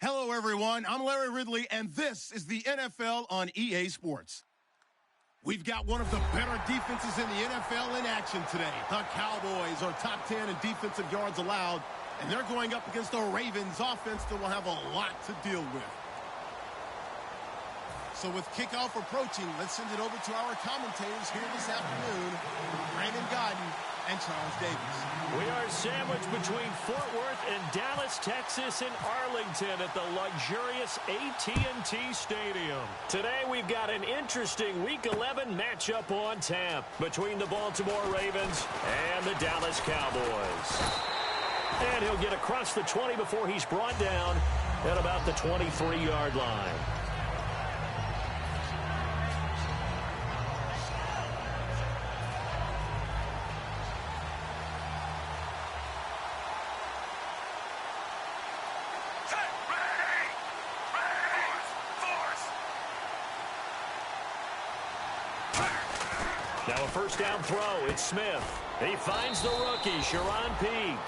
Hello, everyone. I'm Larry Ridley, and this is the NFL on EA Sports. We've got one of the better defenses in the NFL in action today. The Cowboys are top 10 in defensive yards allowed, and they're going up against the Ravens offense that will have a lot to deal with. So with kickoff approaching, let's send it over to our commentators here this afternoon, Brandon Godden and Charles Davis. We are sandwiched between Fort Worth and Dallas, Texas, and Arlington at the luxurious AT&T Stadium. Today we've got an interesting Week 11 matchup on tap between the Baltimore Ravens and the Dallas Cowboys. And he'll get across the 20 before he's brought down at about the 23-yard line. Now a first down throw. It's Smith. He finds the rookie, Sharon Peak.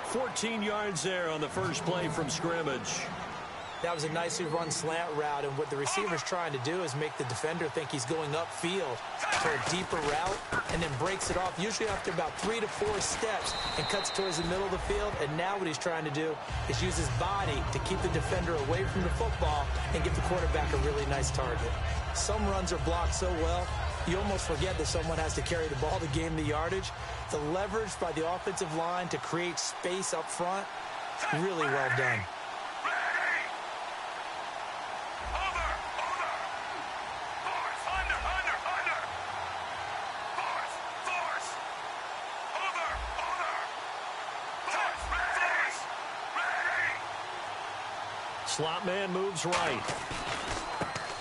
14 yards there on the first play from scrimmage. That was a nicely run slant route, and what the receiver's trying to do is make the defender think he's going upfield for a deeper route, and then breaks it off, usually after about 3 to 4 steps, and cuts towards the middle of the field. And now what he's trying to do is use his body to keep the defender away from the football and give the quarterback a really nice target. Some runs are blocked so well, you almost forget that someone has to carry the ball to gain the yardage. The leverage by the offensive line to create space up front, really well done. Slot man moves right.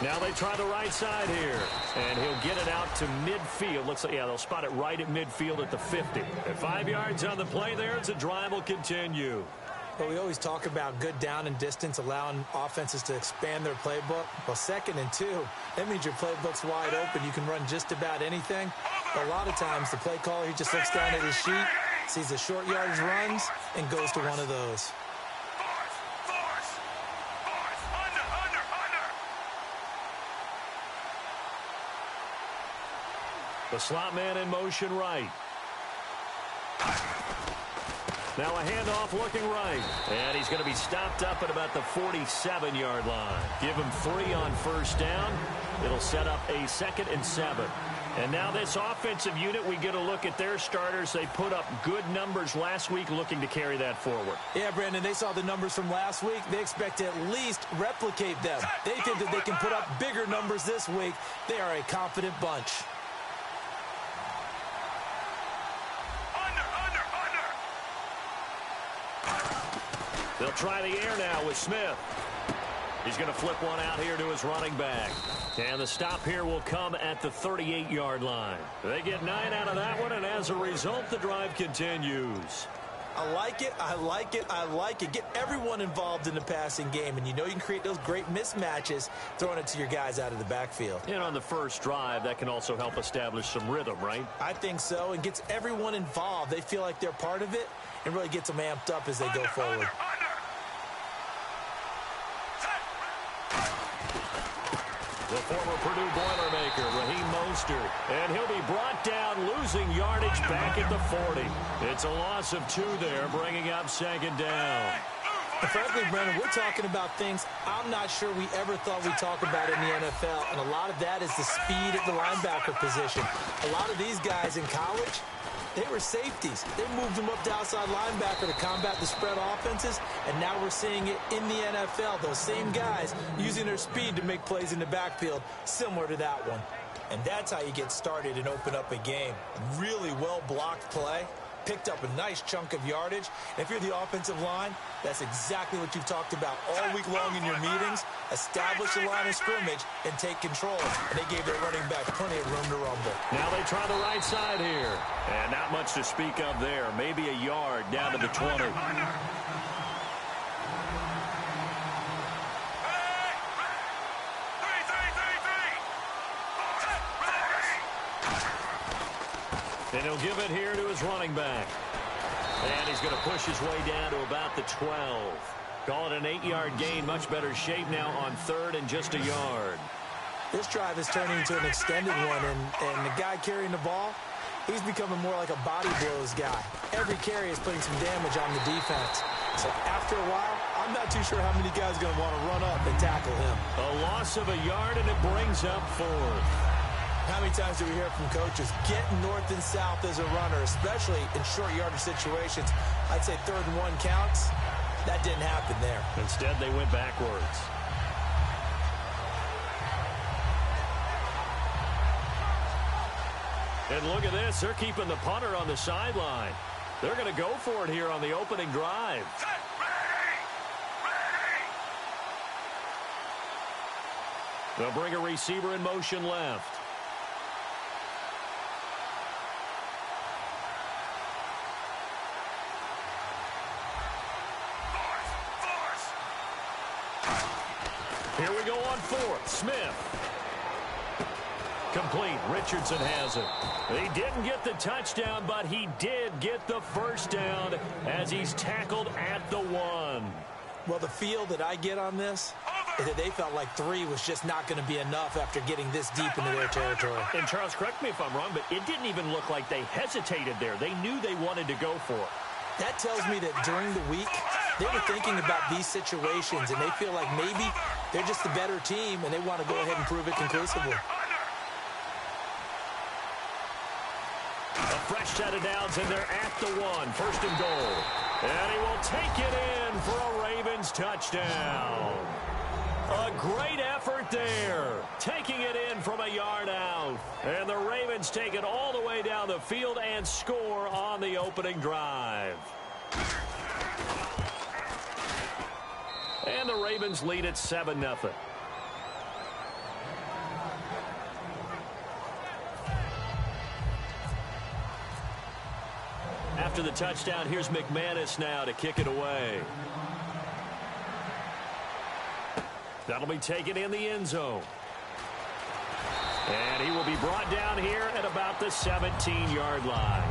Now they try the right side here, and he'll get it out to midfield. Looks like, yeah, they'll spot it right at midfield at the 50. At 5 yards on the play there, the drive will continue. But we always talk about good down and distance, allowing offenses to expand their playbook. Well, 2nd and 2, that means your playbook's wide open. You can run just about anything. But a lot of times, the play caller, he just looks down at his sheet, sees the short yardage runs, and goes to one of those. The slot man in motion right. Now a handoff looking right. And he's going to be stopped up at about the 47-yard line. Give him 3 on first down. It'll set up a 2nd and 7. And now this offensive unit, we get a look at their starters. They put up good numbers last week, looking to carry that forward. Yeah, Brandon, they saw the numbers from last week. They expect to at least replicate them. They think that they can put up bigger numbers this week. They are a confident bunch. They'll try the air now with Smith. He's going to flip one out here to his running back. And the stop here will come at the 38-yard line. They get 9 out of that one, and as a result, the drive continues. I like it, I like it, I like it. Get everyone involved in the passing game, and you know you can create those great mismatches throwing it to your guys out of the backfield. And on the first drive, that can also help establish some rhythm, right? I think so, and gets everyone involved. They feel like they're part of it, and really gets them amped up as they go forward. The former Purdue Boilermaker, Raheem Mostert. And he'll be brought down, losing yardage back at the 40. It's a loss of 2 there, bringing up 2nd down. And frankly, Brandon, we're talking about things I'm not sure we ever thought we'd talk about in the NFL. And a lot of that is the speed at the linebacker position. A lot of these guys in college, they were safeties. They moved them up to outside linebacker to combat the spread offenses, and now we're seeing it in the NFL. Those same guys using their speed to make plays in the backfield, similar to that one. And that's how you get started and open up a game. Really well-blocked play, picked up a nice chunk of yardage. And if you're the offensive line, that's exactly what you've talked about all week long in your meetings. Establish a line of scrimmage and take control. And they gave their running back plenty of room to rumble. Now they try the right side here. And not much to speak of there. Maybe a yard down to the 20. And he'll give it here to his running back. And he's going to push his way down to about the 12. Call it an 8-yard gain. Much better shape now on 3rd and just a yard. This drive is turning into an extended one, and the guy carrying the ball, he's becoming more like a body blows guy. Every carry is putting some damage on the defense. So after a while, I'm not too sure how many guys are going to want to run up and tackle him. A loss of a yard, and it brings up 4th. How many times do we hear from coaches getting north and south as a runner, especially in short yardage situations? I'd say 3rd and 1 counts. That didn't happen there. Instead, they went backwards. And look at this. They're keeping the punter on the sideline. They're going to go for it here on the opening drive. They'll bring a receiver in motion left. Here we go on 4th. Smith. Complete. Richardson has it. He didn't get the touchdown, but he did get the first down as he's tackled at the 1. Well, the feel that I get on this is that they felt like 3 was just not going to be enough after getting this deep into their territory. And Charles, correct me if I'm wrong, but it didn't even look like they hesitated there. They knew they wanted to go for it. That tells me that during the week, they were thinking about these situations, and they feel like maybe they're just the better team, and they want to go ahead and prove it conclusively. A fresh set of downs, and they're at the 1. 1st and goal. And he will take it in for a Ravens touchdown. A great effort there. Taking it in from a yard out. And the Ravens take it all the way down the field and score on the opening drive. And the Ravens lead at 7-0. After the touchdown, here's McManus now to kick it away. That'll be taken in the end zone. And he will be brought down here at about the 17-yard line.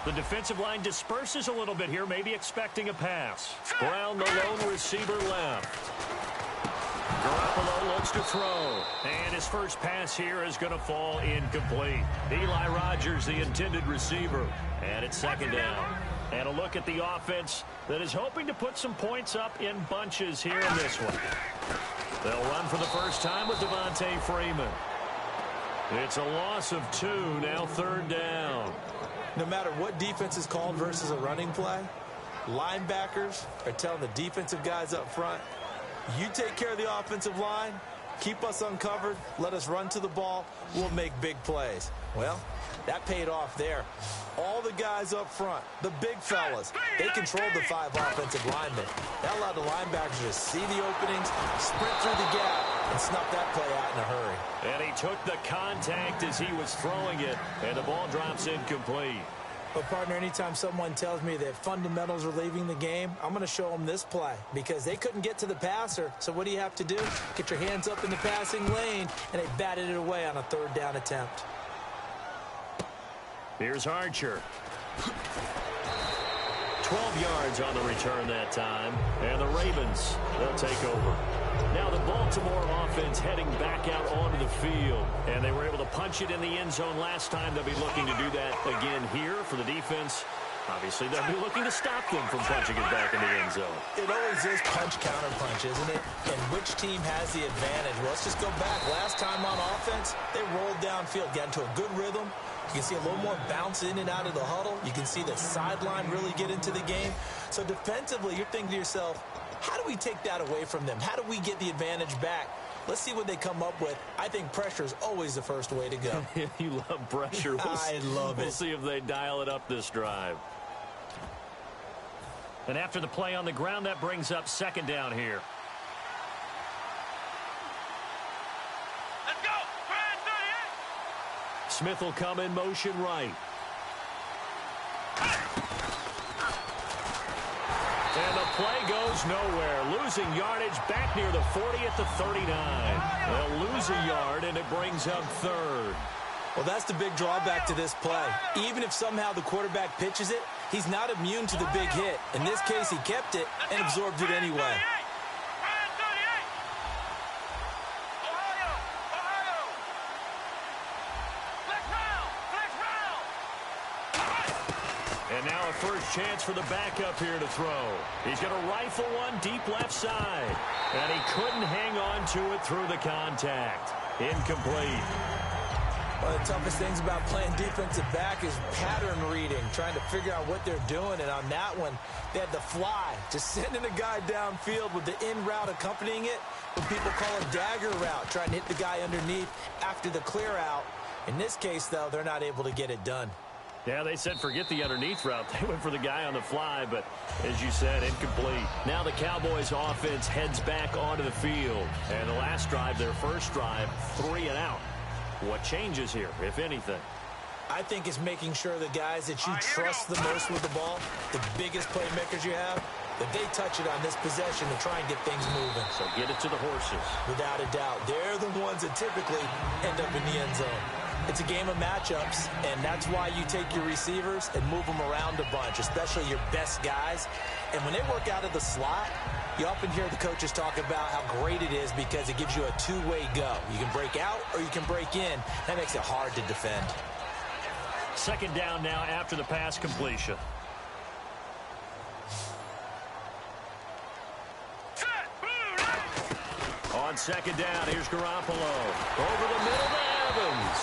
The defensive line disperses a little bit here, maybe expecting a pass. Brown, the lone receiver, left. Garoppolo looks to throw. And his first pass here is going to fall incomplete. Eli Rogers, the intended receiver. And it's 2nd down. And a look at the offense that is hoping to put some points up in bunches here in this one. They'll run for the first time with Devontae Freeman. It's a loss of 2, now 3rd down. No matter what defense is called versus a running play, linebackers are telling the defensive guys up front, you take care of the offensive line, keep us uncovered, let us run to the ball, we'll make big plays. Well, that paid off there. All the guys up front, the big fellas, they controlled the 5 offensive linemen. That allowed the linebackers to see the openings, sprint through the gap, and snuff that play out in a hurry. And he took the contact as he was throwing it, and the ball drops incomplete. But, partner, anytime someone tells me that fundamentals are leaving the game, I'm going to show them this play because they couldn't get to the passer. So what do you have to do? Get your hands up in the passing lane, and they batted it away on a 3rd down attempt. Here's Archer. 12 yards on the return that time. And the Ravens, they'll take over. Now the Baltimore offense heading back out onto the field. And they were able to punch it in the end zone last time. They'll be looking to do that again here for the defense. Obviously, they'll be looking to stop them from punching it back in the end zone. It always is punch-counter-punch, isn't it? And which team has the advantage? Well, let's just go back. Last time on offense, they rolled downfield, got into a good rhythm. You can see a little more bounce in and out of the huddle. You can see the sideline really get into the game. So defensively, you're thinking to yourself, how do we take that away from them? How do we get the advantage back? Let's see what they come up with. I think pressure is always the first way to go. You love pressure. I love it. We'll see if they dial it up this drive. And after the play on the ground, that brings up 2nd down here. Let's go. Smith will come in motion right. And the play goes nowhere. Losing yardage back near the 40 at the 39. They'll lose a yard, and it brings up 3rd. Well, that's the big drawback to this play. Even if somehow the quarterback pitches it, he's not immune to the big hit. In this case, he kept it and absorbed it anyway. And now a first chance for the backup here to throw. He's going to rifle one deep left side. And he couldn't hang on to it through the contact. Incomplete. One of the toughest things about playing defensive back is pattern reading, trying to figure out what they're doing. And on that one, they had the fly, just sending a guy downfield with the in route accompanying it, what people call a dagger route, trying to hit the guy underneath after the clear out. In this case, though, they're not able to get it done. Yeah, they said forget the underneath route. They went for the guy on the fly, but as you said, incomplete. Now the Cowboys offense heads back onto the field. And the last drive, their first drive, 3 and out. What changes here, if anything? I think it's making sure the guys that you trust the most with the ball, the biggest playmakers you have, that they touch it on this possession to try and get things moving. So get it to the horses. Without a doubt. They're the ones that typically end up in the end zone. It's a game of matchups, and that's why you take your receivers and move them around a bunch, especially your best guys. And when they work out of the slot, you often hear the coaches talk about how great it is because it gives you a two-way go. You can break out or you can break in. That makes it hard to defend. Second down now after the pass completion. On second down, here's Garoppolo. Over the middle to Evans.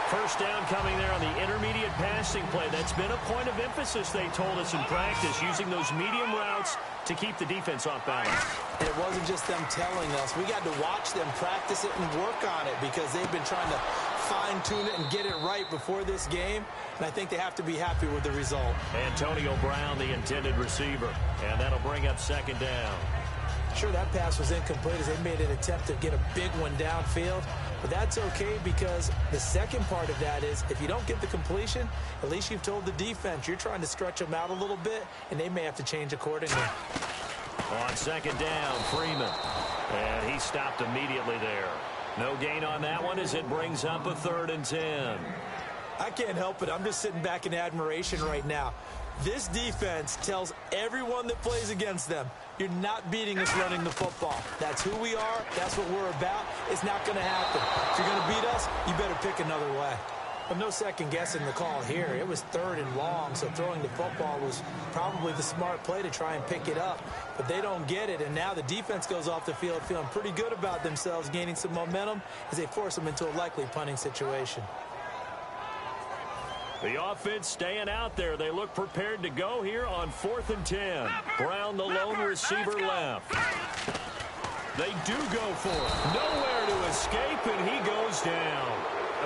First down coming there on the intermediate passing play. That's been a point of emphasis, they told us in practice, using those medium routes to keep the defense off balance. And it wasn't just them telling us. We got to watch them practice it and work on it because they've been trying to fine-tune it and get it right before this game. And I think they have to be happy with the result. Antonio Brown, the intended receiver. And that'll bring up second down. Sure, that pass was incomplete as they made an attempt to get a big one downfield. But that's okay because the second part of that is if you don't get the completion, at least you've told the defense you're trying to stretch them out a little bit, and they may have to change accordingly. On second down, Freeman. And he stopped immediately there. No gain on that one as it brings up a 3rd and 10. I can't help it. I'm just sitting back in admiration right now. This defense tells everyone that plays against them, you're not beating us running the football. That's who we are. That's what we're about. It's not going to happen. If you're going to beat us, you better pick another way. Well, no second guessing the call here. It was 3rd and long, so throwing the football was probably the smart play to try and pick it up. But they don't get it, and now the defense goes off the field feeling pretty good about themselves, gaining some momentum as they force them into a likely punting situation. The offense staying out there. They look prepared to go here on 4th and 10. Brown, the lone receiver, left. They do go for it. Nowhere to escape, and he goes down.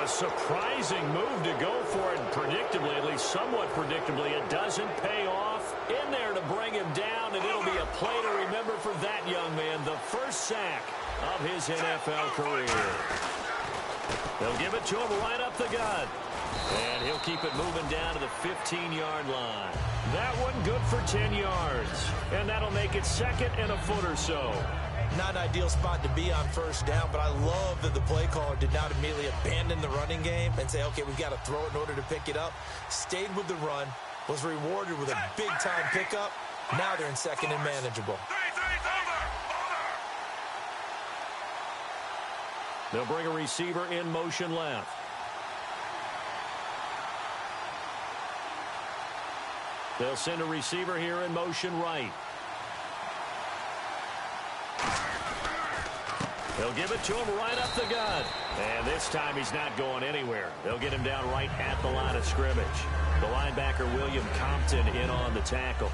A surprising move to go for it, and predictably, at least somewhat predictably, it doesn't pay off. In there to bring him down, and it'll be a play to remember for that young man. The first sack of his NFL career. They'll give it to him right up the gut. And he'll keep it moving down to the 15-yard line. That one good for 10 yards. And that'll make it 2nd and a foot or so. Not an ideal spot to be on first down, but I love that the play caller did not immediately abandon the running game and say, okay, we've got to throw it in order to pick it up. Stayed with the run, was rewarded with a big-time pickup. Now they're in 2nd and manageable. They'll bring a receiver in motion left. They'll send a receiver here in motion right. They'll give it to him right up the gut. And this time he's not going anywhere. They'll get him down right at the line of scrimmage. The linebacker, William Compton, in on the tackle.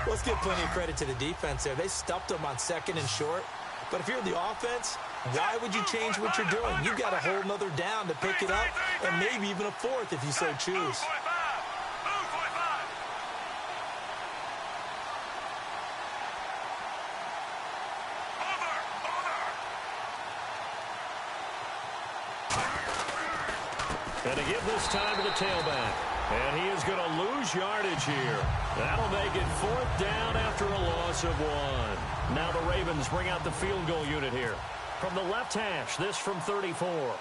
Let's give plenty of credit to the defense there. They stuffed him on 2nd and short. But if you're the offense, why would you change what you're doing? You've got a whole nother down to pick it up, and maybe even a 4th if you so choose. And to give this time to the tailback. And he is going to lose yardage here. That'll make it 4th down after a loss of 1. Now the Ravens bring out the field goal unit here. From the left hash, this from 34.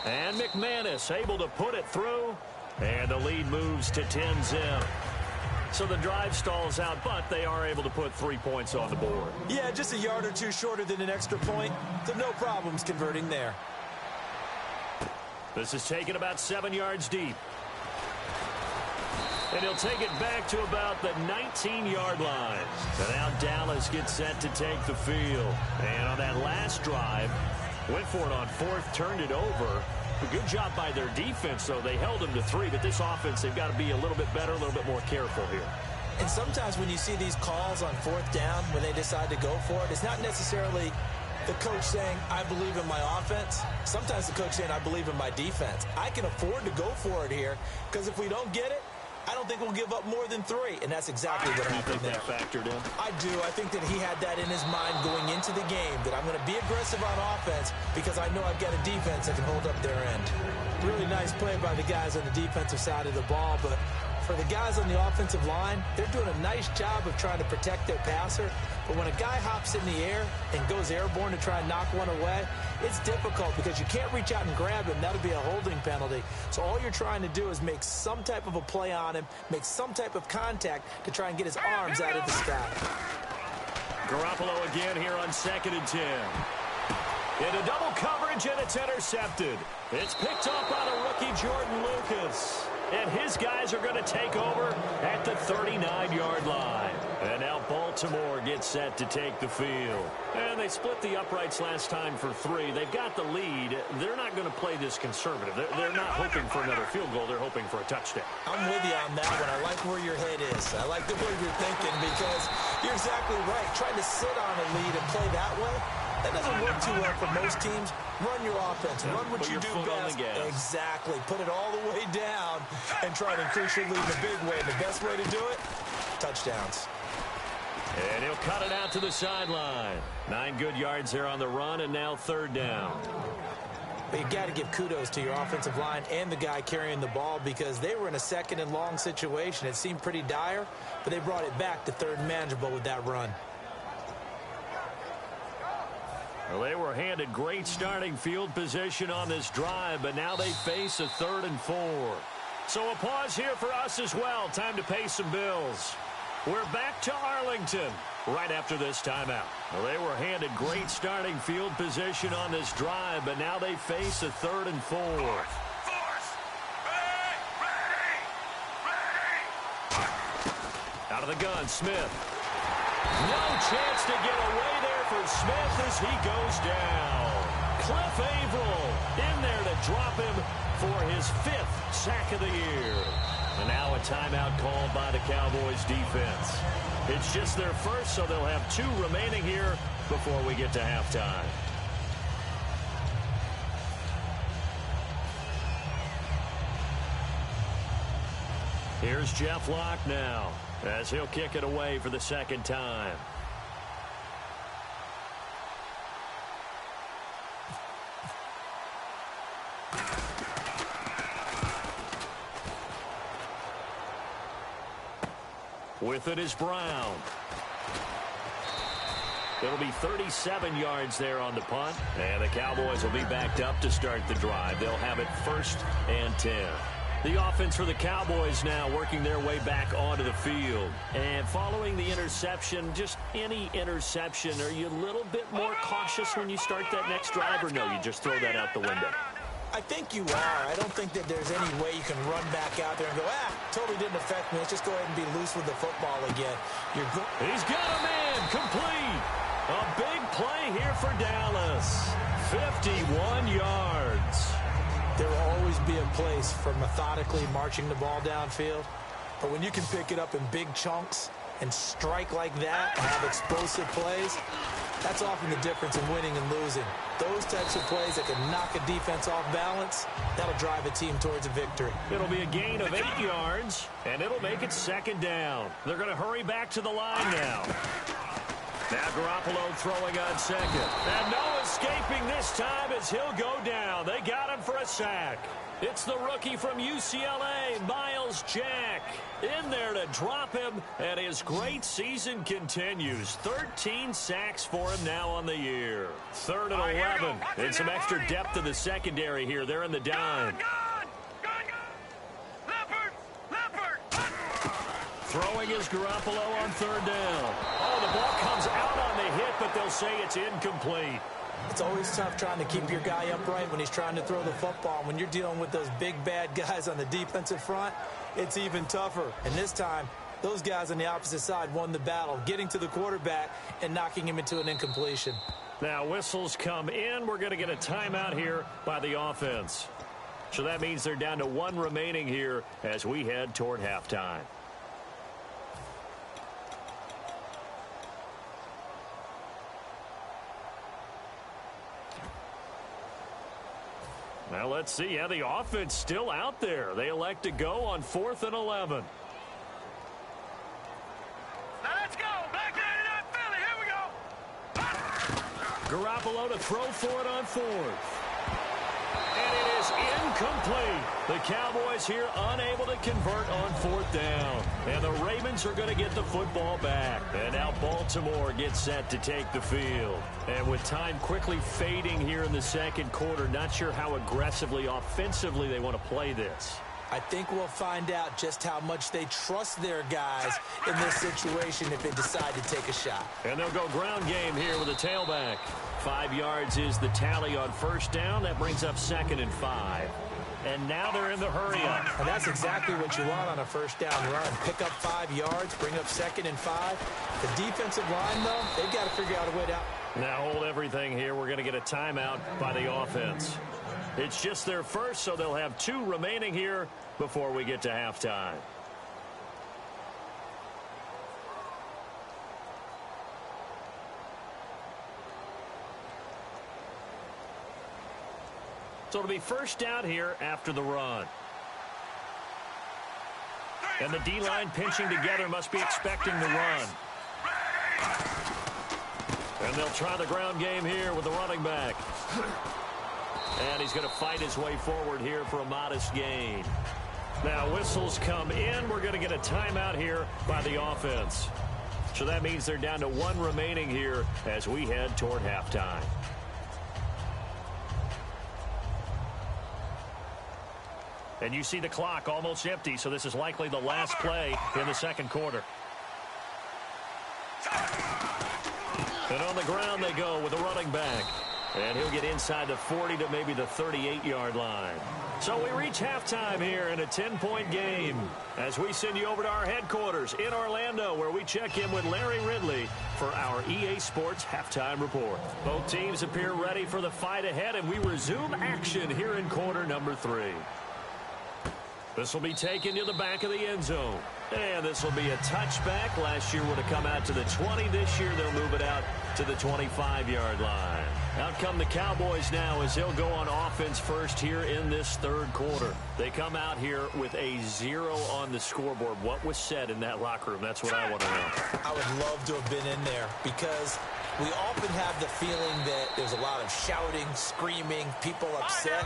And McManus able to put it through. And the lead moves to 10-zip. So the drive stalls out, but they are able to put 3 points on the board. Yeah, just a yard or two shorter than an extra point. So no problems converting there. This is taken about 7 yards deep. And he'll take it back to about the 19-yard line. And now Dallas gets set to take the field. And on that last drive, went for it on fourth, turned it over. A good job by their defense, though. They held them to 3, but this offense, they've got to be a little bit better, a little bit more careful here. And sometimes when you see these calls on fourth down, when they decide to go for it, it's not necessarily the coach saying, I believe in my offense. Sometimes the coach saying, I believe in my defense. I can afford to go for it here, because if we don't get it, I don't think we'll give up more than 3, and that's exactly what happened there. That factored in? I do. I think that he had that in his mind going into the game, that I'm going to be aggressive on offense because I know I've got a defense that can hold up their end. Really nice play by the guys on the defensive side of the ball, but for the guys on the offensive line, they're doing a nice job of trying to protect their passer. But when a guy hops in the air and goes airborne to try and knock one away, it's difficult because you can't reach out and grab him. That'll be a holding penalty. So all you're trying to do is make some type of a play on him, make some type of contact to try and get his arms out of the sky. Garoppolo again here on 2nd and 10. Into double coverage, and it's intercepted. It's picked up by the rookie Jordan Lucas. And his guys are going to take over at the 39-yard line. And now Baltimore gets set to take the field. And they split the uprights last time for 3. They've got the lead. They're not going to play this conservative. They're not hoping for another field goal. They're hoping for a touchdown. I'm with you on that one. I like where your head is. I like the way you're thinking because you're exactly right. Trying to sit on a lead and play that way, that doesn't work too well for most teams. Run your offense. Run what you do best. Exactly. Put it all the way down and try to increase your lead in a big way. The best way to do it, touchdowns. And he'll cut it out to the sideline. 9 good yards there on the run, and now 3rd down. But you got to give kudos to your offensive line and the guy carrying the ball because they were in a 2nd and long situation. It seemed pretty dire, but they brought it back to 3rd and manageable with that run. Well, they were handed great starting field position on this drive, but now they face a 3rd and 4. So a pause here for us as well. Time to pay some bills. We're back to Arlington right after this timeout. Well, they were handed great starting field position on this drive, but now they face a 3rd and 4. Out of the gun, Smith. No chance to get away there for Smith as he goes down. Cliff Averill in there to drop him for his 5th sack of the year. And now a timeout called by the Cowboys defense. It's just their first, so they'll have 2 remaining here before we get to halftime. Here's Jeff Locke now as he'll kick it away for the 2nd time. With it is Brown. It'll be 37 yards there on the punt. And the Cowboys will be backed up to start the drive. They'll have it 1st and 10. The offense for the Cowboys now working their way back onto the field. And following the interception, just any interception, are you a little bit more cautious when you start that next drive, or no, you just throw that out the window? I think you are. I don't think that there's any way you can run back out there and go, totally didn't affect me. Let's just go ahead and be loose with the football again. He's got a man complete. A big play here for Dallas. 51 yards. There will always be a place for methodically marching the ball downfield. But when you can pick it up in big chunks and strike like that and have explosive plays, that's often the difference in winning and losing. Those types of plays that can knock a defense off balance, that'll drive a team towards a victory. It'll be a gain of 8 yards, and it'll make it 2nd down. They're going to hurry back to the line now. Now Garoppolo throwing on second. And no escaping this time as he'll go down. They got him for a sack. It's the rookie from UCLA, Miles Jack, in there to drop him, and his great season continues. 13 sacks for him now on the year. 3rd and 11. And some extra depth in the secondary here. They're in the dime. Throwing is Garoppolo on 3rd down. Oh, the ball comes out on the hit, but they'll say it's incomplete. It's always tough trying to keep your guy upright when he's trying to throw the football. When you're dealing with those big, bad guys on the defensive front, it's even tougher. And this time, those guys on the opposite side won the battle, getting to the quarterback and knocking him into an incompletion. Now whistles come in. We're going to get a timeout here by the offense. So that means they're down to 1 remaining here as we head toward halftime. Now let's see. Yeah, the offense still out there. They elect to go on 4th and 11. Now let's go. Back to 89 Philly. Here we go. Garoppolo to throw for it on 4th. And it is incomplete. The Cowboys here unable to convert on 4th down. And the Ravens are going to get the football back. And now Baltimore gets set to take the field. And with time quickly fading here in the second quarter, not sure how aggressively, offensively they want to play this. I think we'll find out just how much they trust their guys in this situation if they decide to take a shot. And they'll go ground game here with a tailback. 5 yards is the tally on 1st down. That brings up 2nd and 5. And now they're in the hurry-up. And that's exactly what you want on a 1st down run. Pick up 5 yards, bring up 2nd and 5. The defensive line, though, they've got to figure out a way to... Now hold everything here. We're going to get a timeout by the offense. It's just their first, so they'll have 2 remaining here before we get to halftime. So it'll be 1st down here after the run. And the D-line pinching together must be expecting the run. And they'll try the ground game here with the running back. And he's going to fight his way forward here for a modest gain. Now whistles come in. We're going to get a timeout here by the offense. So that means they're down to 1 remaining here as we head toward halftime. And you see the clock almost empty, so this is likely the last play in the second quarter. And on the ground they go with the running back. And he'll get inside the 40 to maybe the 38-yard line. So we reach halftime here in a 10-point game as we send you over to our headquarters in Orlando, where we check in with Larry Ridley for our EA Sports Halftime Report. Both teams appear ready for the fight ahead, and we resume action here in quarter number 3. This will be taken to the back of the end zone. And this will be a touchback. Last year would have come out to the 20. This year they'll move it out to the 25-yard line. Out come the Cowboys now as they'll go on offense first here in this third quarter. They come out here with a 0 on the scoreboard. What was said in that locker room? That's what I want to know. I would love to have been in there because we often have the feeling that there's a lot of shouting, screaming, people upset.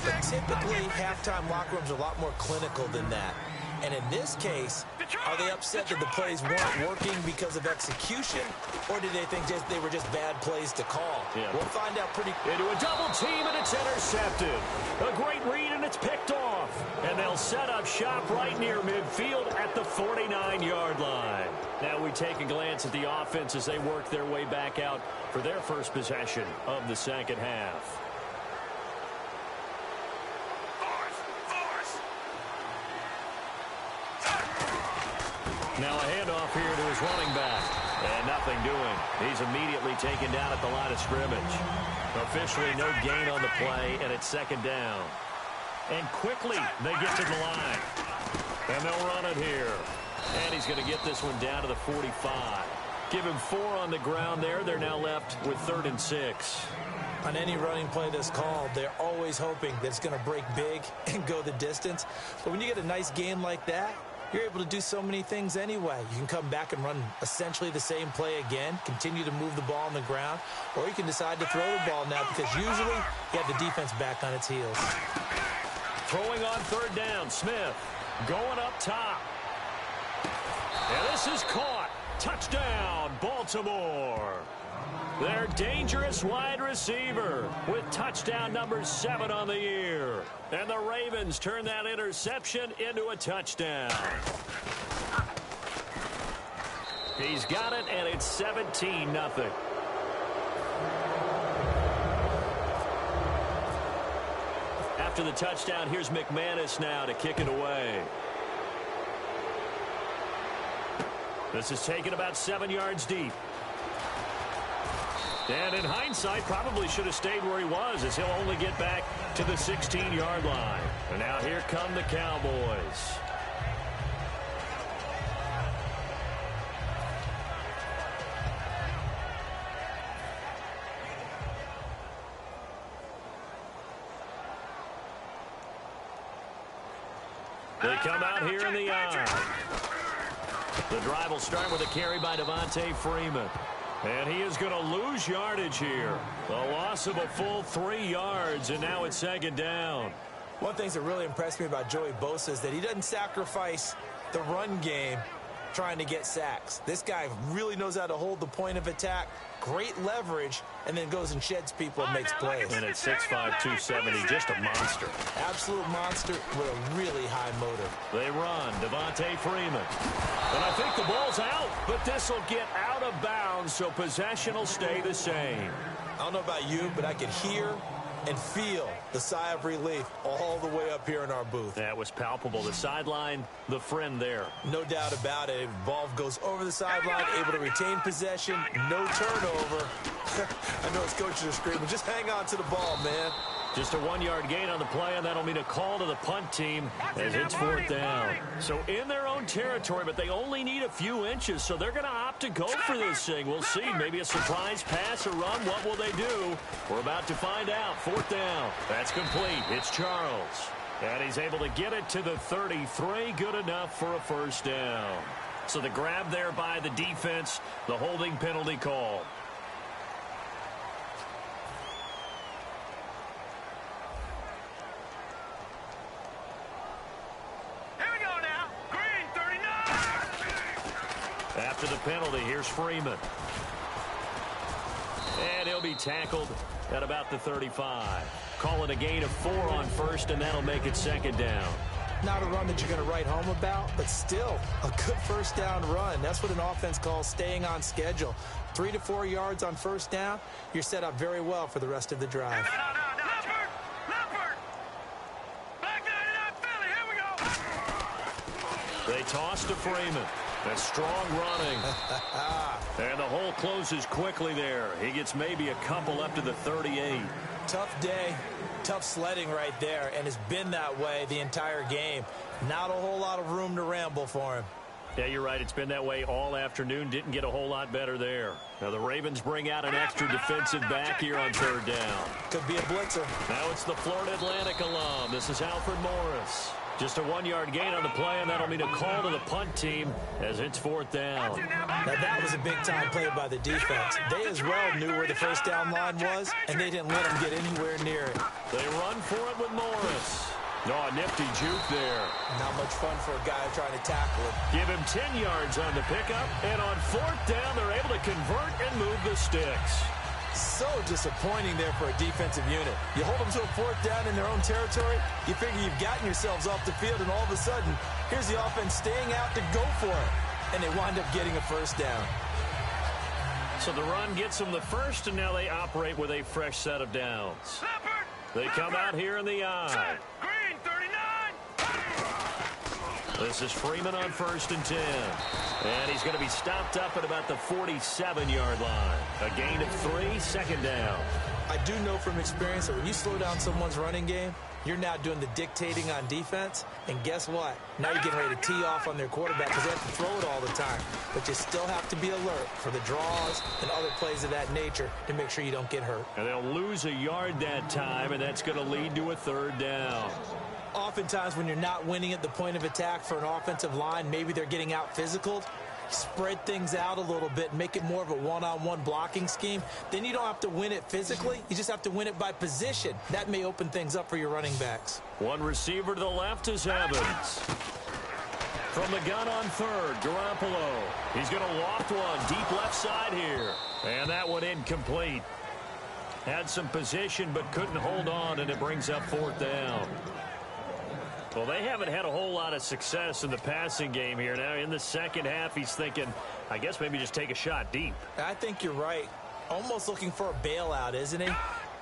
But typically, halftime locker rooms are a lot more clinical than that. And in this case, are they upset that the plays weren't working because of execution, or did they think they were just bad plays to call? Yeah. We'll find out pretty quick. Into a double team, and it's intercepted. A great read, and it's picked off. And they'll set up shop right near midfield at the 49-yard line. Now we take a glance at the offense as they work their way back out for their first possession of the second half. Now a handoff here to his running back. And nothing doing. He's immediately taken down at the line of scrimmage. Officially no gain on the play, and it's second down. And quickly they get to the line. And they'll run it here. And he's going to get this one down to the 45. Give him 4 on the ground there. They're now left with 3rd and 6. On any running play that's called, they're always hoping that it's going to break big and go the distance. But when you get a nice game like that, you're able to do so many things anyway. You can come back and run essentially the same play again, continue to move the ball on the ground, or you can decide to throw the ball now because usually you have the defense back on its heels. Throwing on third down, Smith going up top. And this is caught. Touchdown, Baltimore. Their dangerous wide receiver with touchdown number 7 on the year. And the Ravens turn that interception into a touchdown. He's got it, and it's 17-0. After the touchdown, here's McManus now to kick it away. This is taken about 7 yards deep. And in hindsight, probably should have stayed where he was, as he'll only get back to the 16-yard line. And now here come the Cowboys. They come out here in the eye. The drive will start with a carry by Devontae Freeman. And he is going to lose yardage here. A loss of a full 3 yards, and now it's second down. One of the things that really impressed me about Joey Bosa is that he doesn't sacrifice the run game trying to get sacks. This guy really knows how to hold the point of attack, great leverage, and then goes and sheds people and makes plays. And at 6'5", 270, just a monster. Absolute monster with a really high motor. They run, Devontae Freeman. And I think the ball's out, but this will get out of bounds, so possession will stay the same. I don't know about you, but I can hear and feel the sigh of relief all the way up here in our booth. That was palpable. The sideline, the friend there. No doubt about it. Ball goes over the sideline, able to retain possession, no turnover. I know his coaches are screaming, just hang on to the ball, man. Just a 1-yard gain on the play, and that'll mean a call to the punt team as it's fourth down. So in their own territory, but they only need a few inches, so they're going to opt to go for this thing. We'll see. Maybe a surprise pass or run. What will they do? We're about to find out. Fourth down. That's complete. It's Charles. And he's able to get it to the 33. Good enough for a first down. So the grab there by the defense, the holding penalty call. After the penalty, here's Freeman. And he'll be tackled at about the 35. Calling a gain of 4 on first, and that'll make it second down. Not a run that you're going to write home about, but still a good first down run. That's what an offense calls staying on schedule. 3 to 4 yards on first down, you're set up very well for the rest of the drive. Leopard! Back 99 Philly, here we go! They toss to Freeman. That's strong running. And the hole closes quickly there. He gets maybe a couple up to the 38. Tough day, tough sledding right there, and it's been that way the entire game. Not a whole lot of room to ramble for him. Yeah, you're right. It's been that way all afternoon. Didn't get a whole lot better there. Now the Ravens bring out an extra defensive back here on third down. Could be a blitzer. Now it's the Florida Atlantic alum. This is Alfred Morris. Just a 1-yard gain on the play, and that'll mean a call to the punt team as it's fourth down. Now that was a big-time play by the defense. They as well knew where the first down line was, and they didn't let them get anywhere near it. They run for it with Morris. Oh, a nifty juke there. Not much fun for a guy trying to tackle it. Give him 10 yards on the pickup, and on fourth down, they're able to convert and move the sticks. So disappointing there for a defensive unit. You hold them to a fourth down in their own territory, you figure you've gotten yourselves off the field, and all of a sudden, here's the offense staying out to go for it. And they wind up getting a first down. So the run gets them the first, and now they operate with a fresh set of downs. They come out here in the eye. Green, 39. This is Freeman on first and 10. And he's going to be stopped up at about the 47-yard line. A gain of 3, second down. I do know from experience that when you slow down someone's running game, you're now doing the dictating on defense. And guess what? Now you're getting ready to tee off on their quarterback because they have to throw it all the time. But you still have to be alert for the draws and other plays of that nature to make sure you don't get hurt. And they'll lose a yard that time, and that's going to lead to a third down. oftentimes when you're not winning at the point of attack for an offensive line, maybe they're getting out physical. Spread things out a little bit, make it more of a one-on-one blocking scheme. Then you don't have to win it physically. You just have to win it by position. That may open things up for your running backs. One receiver to the left is Evans. From the gun on third, Garoppolo. He's going to loft one deep left side here. And that one incomplete. Had some position but couldn't hold on, and it brings up fourth down. Well, they haven't had a whole lot of success in the passing game here. Now, in the second half, he's thinking, I guess maybe just take a shot deep. I think you're right. Almost looking for a bailout, isn't he?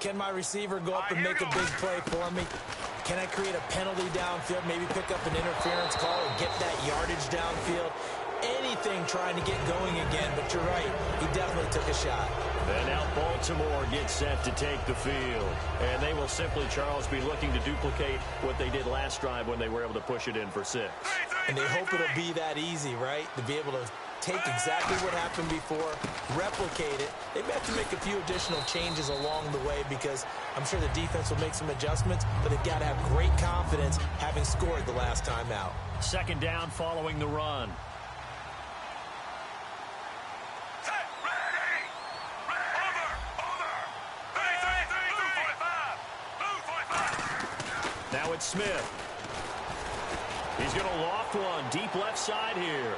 Can my receiver go up and make a big play for me? Can I create a penalty downfield, maybe pick up an interference call and get that yardage downfield? Anything trying to get going again, but you're right. He definitely took a shot. And now Baltimore gets set to take the field. And they will simply, Charles, be looking to duplicate what they did last drive when they were able to push it in for 6. And they hope it'll be that easy, right? To be able to take exactly what happened before, replicate it. They may have to make a few additional changes along the way because I'm sure the defense will make some adjustments, but they've got to have great confidence having scored the last time out. Second down following the run. Now it's Smith. He's going to loft one deep left side here.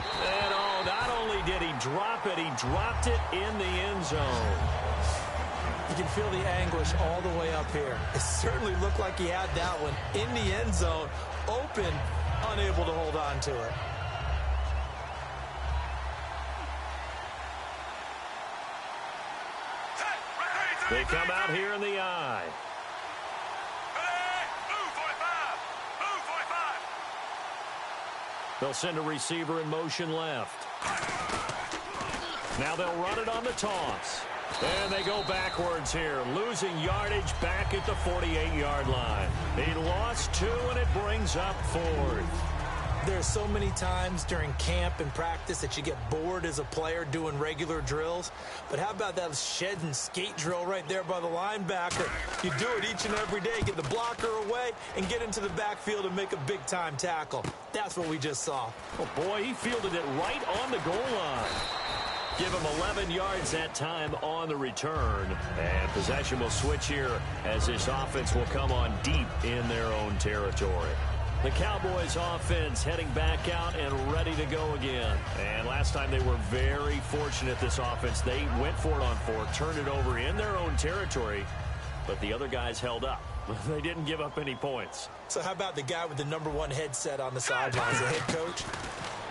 And oh, not only did he drop it, he dropped it in the end zone. You can feel the anguish all the way up here. It certainly looked like he had that one in the end zone, open, unable to hold on to it. They come out here in the eye. They'll send a receiver in motion left. Now they'll run it on the toss. And they go backwards here, losing yardage back at the 48-yard line. He lost 2, and it brings up 4th. There's so many times during camp and practice that you get bored as a player doing regular drills. But how about that shed and skate drill right there by the linebacker? You do it each and every day, get the blocker away, and get into the backfield and make a big-time tackle. That's what we just saw. Oh, boy, he fielded it right on the goal line. Give him 11 yards that time on the return. And possession will switch here as this offense will come on deep in their own territory. The Cowboys offense heading back out and ready to go again. And last time they were very fortunate, this offense. They went for it on 4, turned it over in their own territory, but the other guys held up. They didn't give up any points. So how about the guy with the #1 headset on the sidelines, the head coach?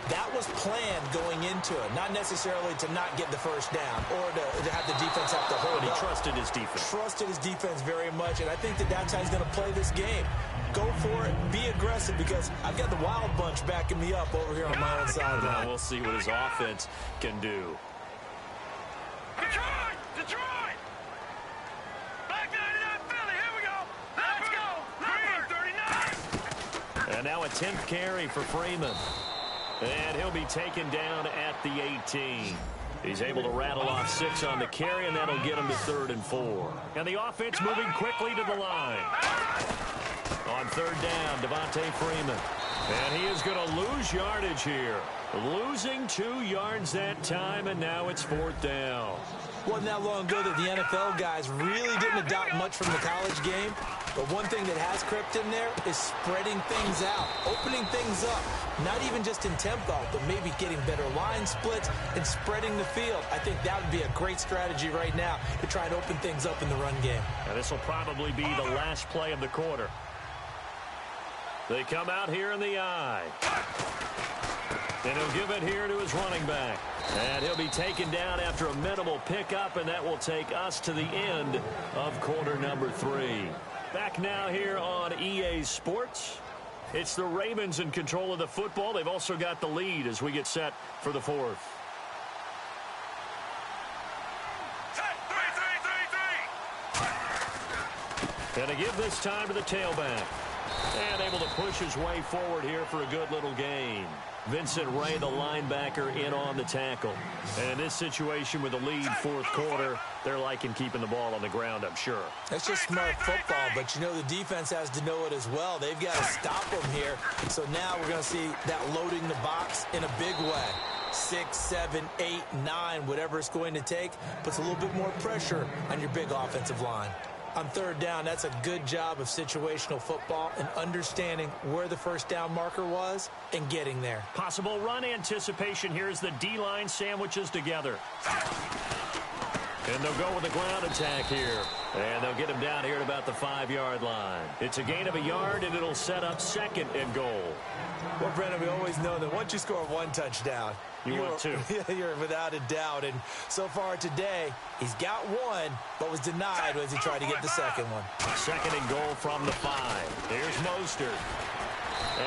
That was planned going into it, not necessarily to not get the first down or to have the defense have to hold up. He trusted his defense. Trusted his defense very much, and I think that that's how he's going to play this game. Go for it, be aggressive, because I've got the wild bunch backing me up over here on my own sideline. Now we'll see what his offense can do. Detroit! Detroit! Black 99 Philly, here we go! Let's go! Green 39! And now a 10th carry for Freeman. And he'll be taken down at the 18. He's able to rattle off 6 on the carry, and that'll get him to 3rd and 4. And the offense moving quickly to the line. On 3rd down, Devontae Freeman. And he is going to lose yardage here. Losing 2 yards that time, and now it's 4th down. Wasn't that long ago that the NFL guys really didn't adopt much from the college game. But one thing that has crept in there is spreading things out, opening things up. Not even just in tempo, but maybe getting better line splits and spreading the field. I think that would be a great strategy right now to try and open things up in the run game. And this will probably be the last play of the quarter. They come out here in the eye. And he'll give it here to his running back. And he'll be taken down after a minimal pickup, and that will take us to the end of quarter number 3. Back now here on EA Sports. It's the Ravens in control of the football. They've also got the lead as we get set for the 4th. And to give this time to the tailback. And able to push his way forward here for a good little gain. Vincent Ray, the linebacker, in on the tackle. And in this situation with the lead fourth quarter, they're liking keeping the ball on the ground, I'm sure. That's just smart football, but you know the defense has to know it as well. They've got to stop them here. So now we're going to see that loading the box in a big way. 6, 7, 8, 9, whatever it's going to take, puts a little bit more pressure on your big offensive line. On third down, that's a good job of situational football and understanding where the first down marker was and getting there. Possible run anticipation here as the D-line sandwiches together. And they'll go with the ground attack here. And they'll get him down here at about the 5-yard line. It's a gain of a yard, and it'll set up 2nd and goal. Well, Brennan, we always know that once you score 1 touchdown, you want 2. You're without a doubt. And so far today, he's got 1, but was denied as he tried to get the second one. 2nd and goal from the 5. Here's Mostert.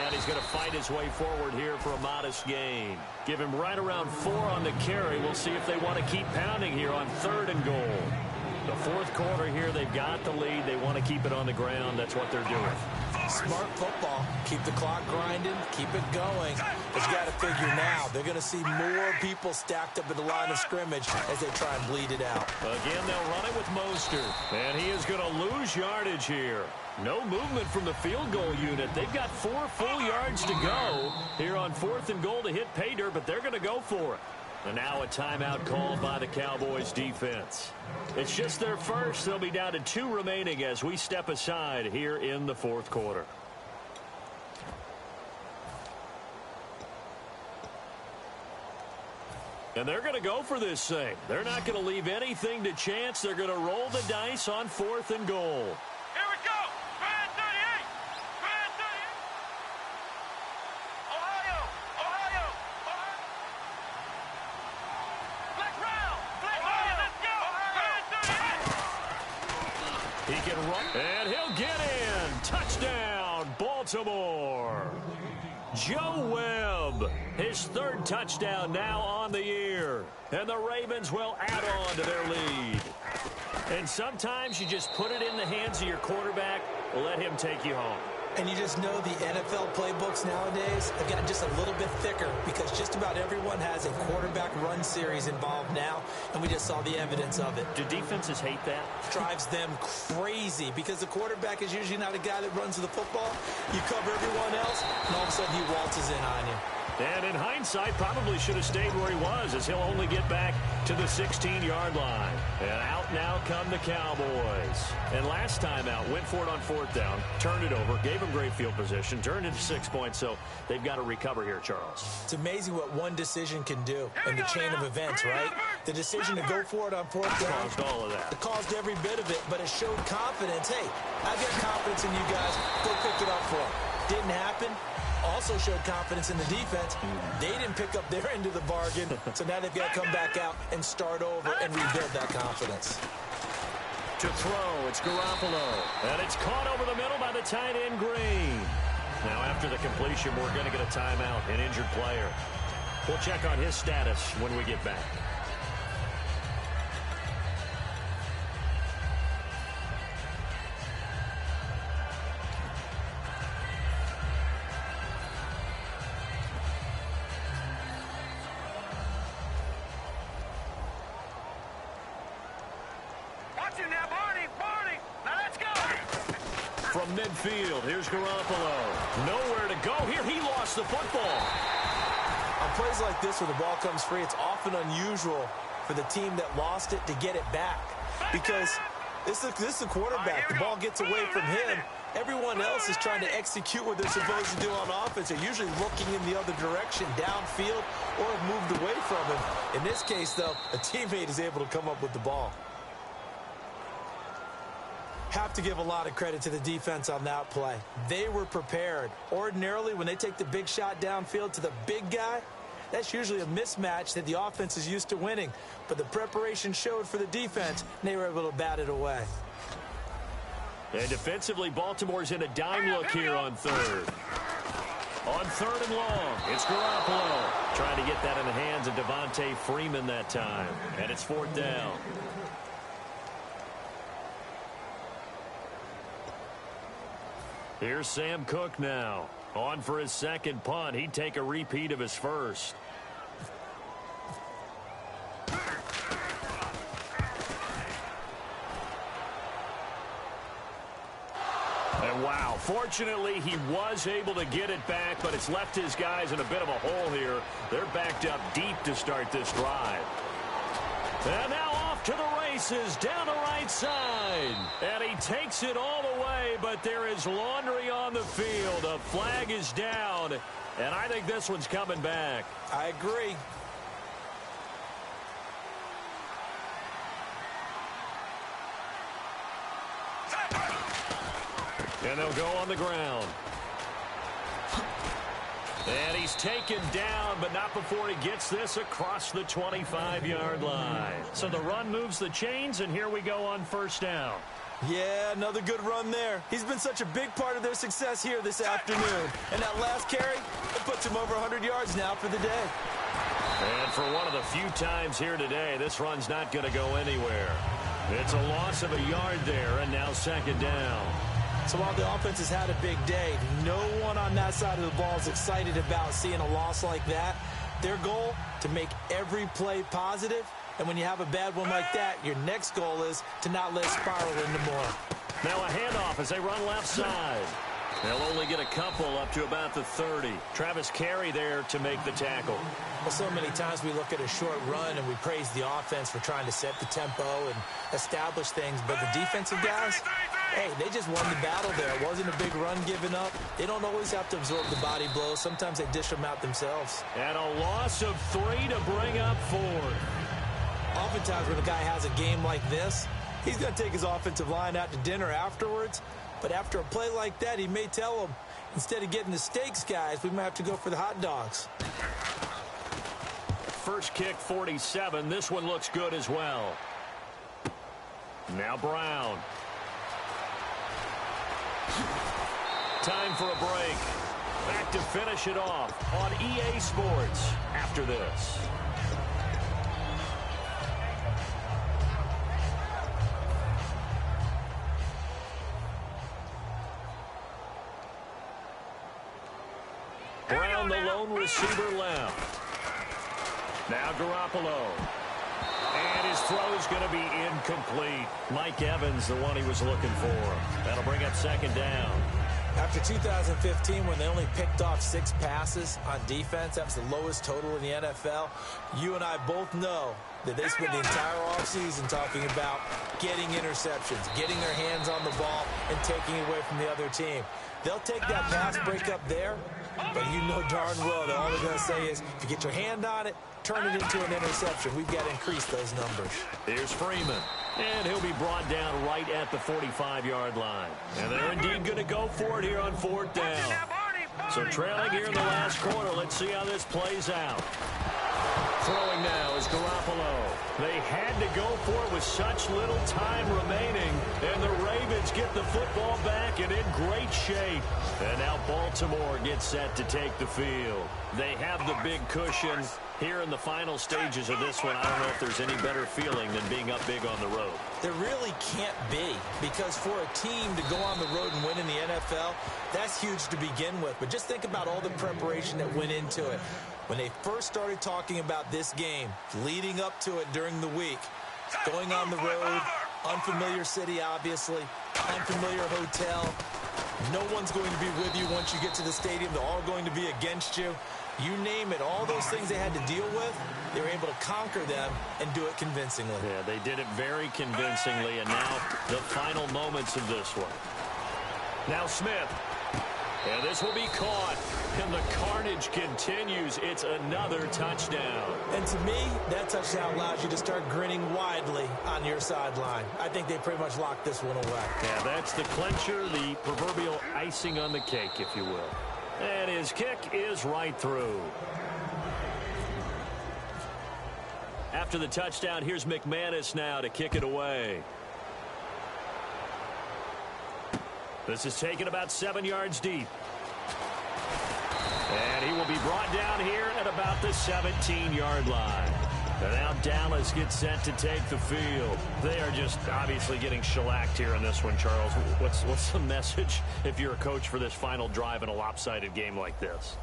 And he's going to fight his way forward here for a modest gain. Give him right around 4 on the carry. We'll see if they want to keep pounding here on 3rd and goal. The fourth quarter here, they've got the lead. They want to keep it on the ground. That's what they're doing. Smart football. Keep the clock grinding. Keep it going. But you got to figure now, they're going to see more people stacked up at the line of scrimmage as they try and bleed it out. Again, they'll run it with Mostert. And he is going to lose yardage here. No movement from the field goal unit. They've got 4 full yards to go here on 4th and goal to hit pay dirt, but they're going to go for it. And now a timeout called by the Cowboys defense. It's just their first. They'll be down to 2 remaining as we step aside here in the fourth quarter. And they're going to go for this thing. They're not going to leave anything to chance. They're going to roll the dice on 4th and goal. Here we go. Grand 38. Grand 38. Ohio. Ohio. Ohio. Black round. Black round. Let's go. Grand 38. He can run. And he'll get in. Touchdown, Baltimore. Joe Webb, his 3rd touchdown now on the year. And the Ravens will add on to their lead. And sometimes you just put it in the hands of your quarterback, let him take you home. And you just know the NFL playbooks nowadays have gotten just a little bit thicker because just about everyone has a quarterback run series involved now, and we just saw the evidence of it. Do defenses hate that? Drives them crazy because the quarterback is usually not a guy that runs the football. You cover everyone else, and all of a sudden he waltzes in on you. And in hindsight, probably should have stayed where he was as he'll only get back to the 16-yard line. And out now come the Cowboys. And last time out, went for it on 4th down, turned it over, gave him great field position, turned it to 6 points, so they've got to recover here, Charles. It's amazing what one decision can do in the chain of events, right? The decision to go for it on 4th down. Caused all of that. It caused every bit of it, but it showed confidence. Hey, I've got confidence in you guys. Go pick it up for them. Didn't happen. Also showed confidence in the defense. They didn't pick up their end of the bargain, so now they've got to come back out and start over and rebuild that confidence. To throw, it's Garoppolo. And it's caught over the middle by the tight end, Green. Now, after the completion, we're going to get a timeout, an injured player. We'll check on his status when we get back. From midfield, here's Garoppolo. Nowhere to go here. He lost the football. On plays like this where the ball comes free, it's often unusual for the team that lost it to get it back. Because this is a quarterback. The ball gets away from him. Everyone else is trying to execute what they're supposed to do on offense. They're usually looking in the other direction, downfield, or have moved away from him. In this case, though, a teammate is able to come up with the ball. Have to give a lot of credit to the defense on that play. They were prepared. Ordinarily, when they take the big shot downfield to the big guy, that's usually a mismatch that the offense is used to winning. But the preparation showed for the defense, and they were able to bat it away. And defensively, Baltimore's in a dime look here on 3rd. On 3rd and long, it's Garoppolo. Trying to get that in the hands of Devontae Freeman that time. And it's 4th down. Here's Sam Cook now. On for his second punt. He'd take a repeat of his first. And wow, fortunately he was able to get it back, but it's left his guys in a bit of a hole here. They're backed up deep to start this drive. And now off to the races down the right side. And he takes it all the way, but there is laundry on the field. A flag is down, and I think this one's coming back. I agree. And they'll go on the ground. And he's taken down, but not before he gets this across the 25-yard line. So the run moves the chains, and here we go on first down. Yeah, another good run there. He's been such a big part of their success here this afternoon. And that last carry, it puts him over 100 yards now for the day. And for one of the few times here today, this run's not going to go anywhere. It's a loss of a yard there, and now second down. So while the offense has had a big day, no one on that side of the ball is excited about seeing a loss like that. Their goal, to make every play positive. And when you have a bad one like that, your next goal is to not let it spiral into more. Now a handoff as they run left side. They'll only get a couple up to about the 30. Travis Carey there to make the tackle. Well, so many times we look at a short run and we praise the offense for trying to set the tempo and establish things. But the defensive guys, hey, they just won the battle there. It wasn't a big run given up. They don't always have to absorb the body blows. Sometimes they dish them out themselves. And a loss of 3 to bring up 4. Oftentimes when a guy has a game like this, he's going to take his offensive line out to dinner afterwards. But after a play like that, he may tell them, instead of getting the steaks, guys, we might have to go for the hot dogs. First kick, 47. This one looks good as well. Now Brown. Time for a break. Back to finish it off on EA Sports after this. Brown, the lone receiver left. Now Garoppolo. And his throw is going to be incomplete. Mike Evans, the one he was looking for. That'll bring up second down. After 2015, when they only picked off 6 passes on defense, that's the lowest total in the NFL. You and I both know that they spent the entire offseason talking about getting interceptions, getting their hands on the ball, and taking it away from the other team. They'll take that pass breakup there, but you know darn well that all they're going to say is, if you get your hand on it, turn it into an interception. We've got to increase those numbers. Here's Freeman. And he'll be brought down right at the 45-yard line. And they're indeed going to go for it here on fourth down. So trailing here in the last quarter. Let's see how this plays out. Throwing now is Garoppolo. They had to go for it with such little time remaining. And the Ravens get the football back and in great shape. And now Baltimore gets set to take the field. They have the big cushion. Here in the final stages of this one, I don't know if there's any better feeling than being up big on the road. There really can't be, because for a team to go on the road and win in the NFL, that's huge to begin with. But just think about all the preparation that went into it. When they first started talking about this game, leading up to it during the week, going on the road, unfamiliar city, obviously, unfamiliar hotel. No one's going to be with you once you get to the stadium. They're all going to be against you. You name it, all those things they had to deal with, they were able to conquer them and do it convincingly. Yeah, they did it very convincingly, and now the final moments of this one. Now Smith. And this will be caught. And the carnage continues. It's another touchdown. And to me, that touchdown allows you to start grinning widely on your sideline. I think they pretty much locked this one away. Yeah, that's the clincher, the proverbial icing on the cake, if you will. And his kick is right through. After the touchdown, here's McManus now to kick it away. This is taken about 7 yards deep. And he will be brought down here at about the 17-yard line. And now Dallas gets set to take the field. They are just obviously getting shellacked here in this one, Charles. What's the message if you're a coach for this final drive in a lopsided game like this?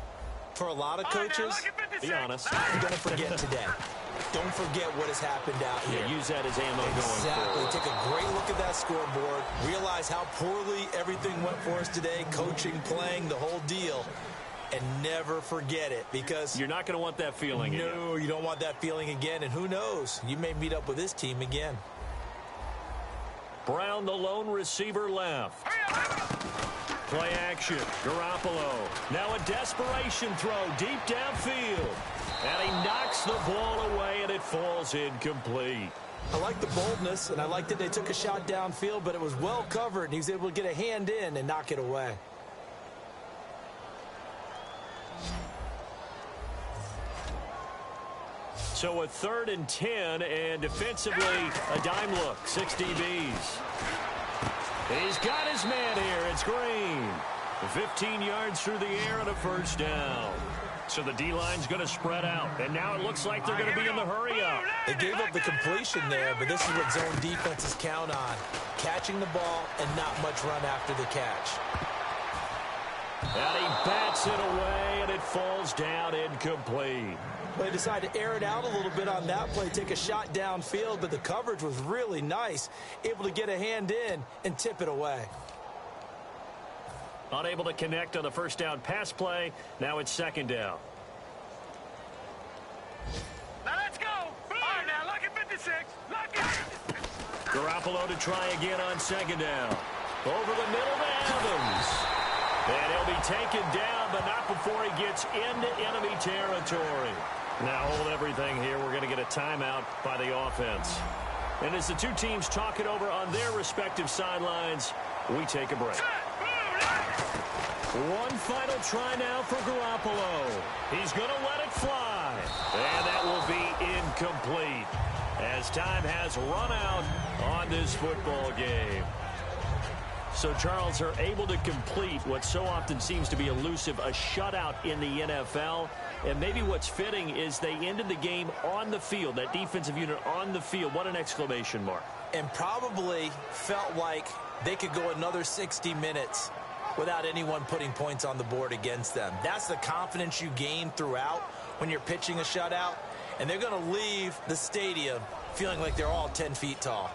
For a lot of coaches, be honest, you're going to forget today. Don't forget what has happened out here. Yeah, use that as ammo going Exactly. forward. Take a great look at that scoreboard. Realize how poorly everything went for us today. Coaching, playing, the whole deal. And never forget it, because you're not going to want that feeling again. No, you don't want that feeling again. And who knows? You may meet up with this team again. Brown, the lone receiver left. Play action. Garoppolo. Now a desperation throw deep downfield. And he knocks the ball away, and it falls incomplete. I like the boldness, and I like that they took a shot downfield, but it was well covered, and he was able to get a hand in and knock it away. So a 3rd and 10, and defensively, a dime look. 6 DBs. He's got his man here. It's Green. 15 yards through the air and a first down. So the D-line's going to spread out, and now it looks like they're going to be in the hurry-up. They gave up the completion there, but this is what zone defenses count on. Catching the ball and not much run after the catch. And he bats it away, and it falls down incomplete. They decided to air it out a little bit on that play, take a shot downfield, but the coverage was really nice. Able to get a hand in and tip it away. Unable to connect on the first down pass play. Now it's 2nd down. Now let's go. All right, now, look at 56. Look at Garoppolo to try again on 2nd down. Over the middle to Evans. And he'll be taken down, but not before he gets into enemy territory. Now hold everything here. We're going to get a timeout by the offense. And as the two teams talk it over on their respective sidelines, we take a break. One final try now for Garoppolo. He's going to let it fly. And that will be incomplete as time has run out on this football game. So, Charles, are able to complete what so often seems to be elusive, a shutout in the NFL. And maybe what's fitting is they ended the game on the field, that defensive unit on the field. What an exclamation mark. And probably felt like they could go another 60 minutes without anyone putting points on the board against them. That's the confidence you gain throughout when you're pitching a shutout. And they're going to leave the stadium feeling like they're all 10 feet tall.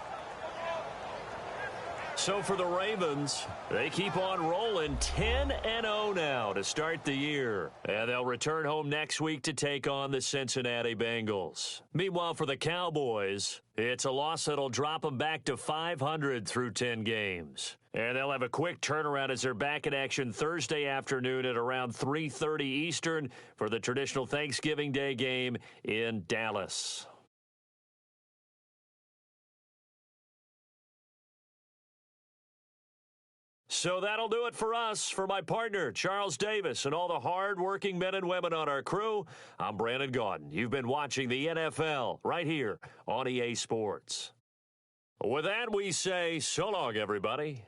So for the Ravens, they keep on rolling 10-0 now to start the year. And they'll return home next week to take on the Cincinnati Bengals. Meanwhile, for the Cowboys, it's a loss that'll drop them back to 500 through 10 games. And they'll have a quick turnaround as they're back in action Thursday afternoon at around 3:30 Eastern for the traditional Thanksgiving Day game in Dallas. So that'll do it for us. For my partner, Charles Davis, and all the hard-working men and women on our crew, I'm Brandon Gaudin. You've been watching the NFL right here on EA Sports. With that, we say so long, everybody.